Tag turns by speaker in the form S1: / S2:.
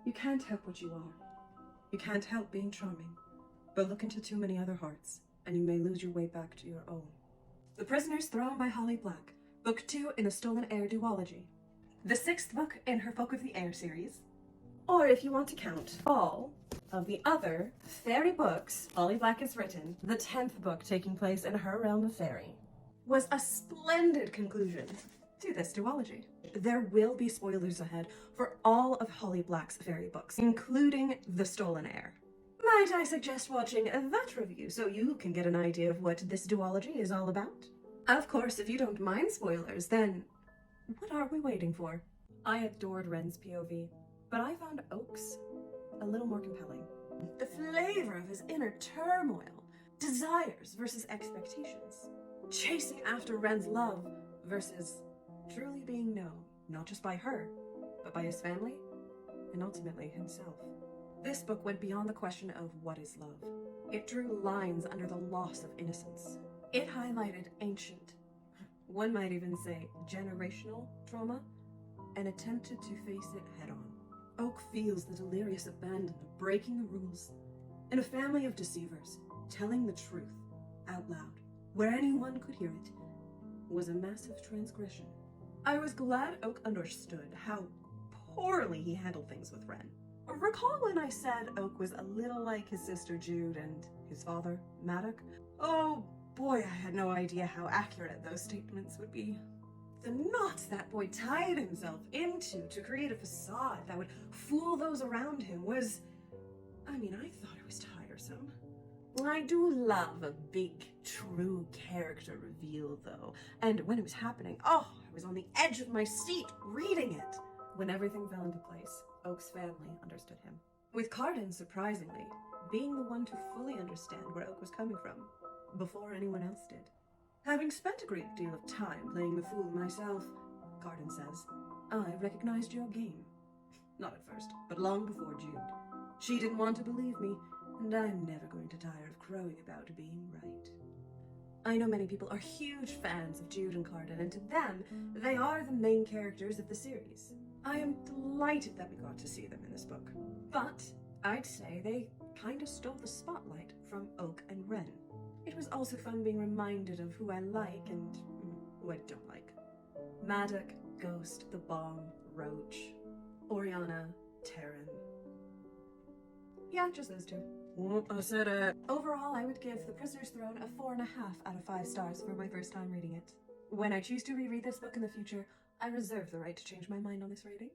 S1: You can't help what you are. You can't help being charming, but look into too many other hearts, and you may lose your way back to your own. The Prisoner's Throne by Holly Black, Book 2 in the Stolen Heir Duology. The 6th book in her Folk of the Air series. Or if you want to count all of the other fairy books Holly Black has written, the 10th book taking place in her realm of fairy was a splendid conclusion to this duology. There will be spoilers ahead for all of Holly Black's fairy books, including The Stolen Heir. Might I suggest watching that review so you can get an idea of what this duology is all about? Of course, if you don't mind spoilers, then what are we waiting for? I adored Ren's POV, but I found Oak's a little more compelling. The flavor of his inner turmoil, desires versus expectations, chasing after Ren's love versus truly being known, not just by her, but by his family, and ultimately himself. This book went beyond the question of what is love. It drew lines under the loss of innocence. It highlighted ancient, one might even say generational trauma, and attempted to face it head on. Oak feels the delirious abandon of breaking the rules in a family of deceivers. Telling the truth out loud, where anyone could hear it, was a massive transgression. I was glad Oak understood how poorly he handled things with Ren. Recall when I said Oak was a little like his sister Jude and his father, Maddox? Oh boy, I had no idea how accurate those statements would be. The knots that boy tied himself into to create a facade that would fool those around him was... I thought it was tiresome. I do love a big, true character reveal, though. And when it was happening, I was on the edge of my seat reading it. When everything fell into place, Oak's family understood him. With Carden, surprisingly, being the one to fully understand where Oak was coming from, before anyone else did. Having spent a great deal of time playing the fool myself, Carden says, I recognized your game. Not at first, but long before Jude. She didn't want to believe me, and I'm never going to tire of crowing about being right. I know many people are huge fans of Jude and Carden, and to them, they are the main characters of the series. I am delighted that we got to see them in this book, but I'd say they kind of stole the spotlight from Oak and Ren. It was also fun being reminded of who I like and who I don't like. Maddox, Ghost, The Bomb, Roach, Oriana, Terran. Yeah, just those two. I said it. Overall, I would give The Prisoner's Throne a 4.5 out of 5 stars for my first time reading it. When I choose to reread this book in the future, I reserve the right to change my mind on this rating.